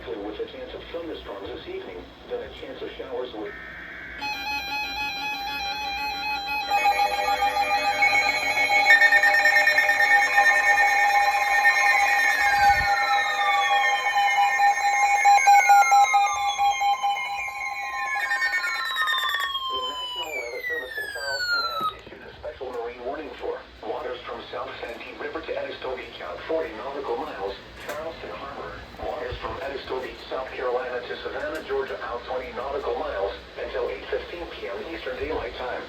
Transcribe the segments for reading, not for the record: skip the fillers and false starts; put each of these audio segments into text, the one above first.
likely with a chance of thunderstorms this evening, then a chance of showers with... South Santee River to Edisto Beach out 40 nautical miles, Charleston Harbor. Waters from Edisto Beach, South Carolina to Savannah, Georgia out 20 nautical miles until 8:15 p.m. Eastern Daylight Time.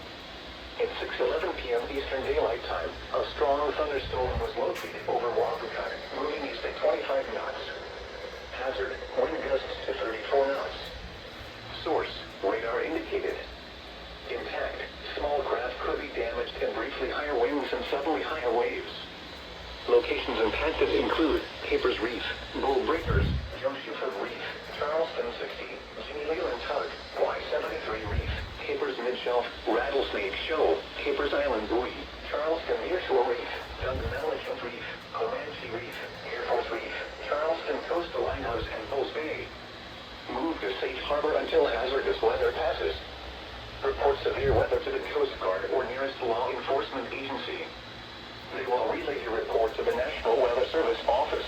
At 6:11 p.m. Eastern Daylight Time, a strong thunderstorm was located over Waukesha, moving east at 25 knots. Hazard, wind gusts to 34 knots. Source, radar indicated. Impact, small craft could be damaged and briefly higher winds and suddenly higher waves. Locations impacted include Capers Reef, Bull Breakers, Joseph Reef, Charleston 60, Ginny Leland Tug, Y73 Reef, Capers Midshelf, Rattlesnake Shoal, Capers Island Buoy, Charleston Nearshore Reef, Dungannon Reef, Comanche Reef, Air Force Reef, Charleston Coastal Lighthouse and Bulls Bay. Move to safe harbor until hazardous weather passes. Report severe weather to the Coast Guard or nearest law enforcement agency. They will relay your report to the National Weather Service office.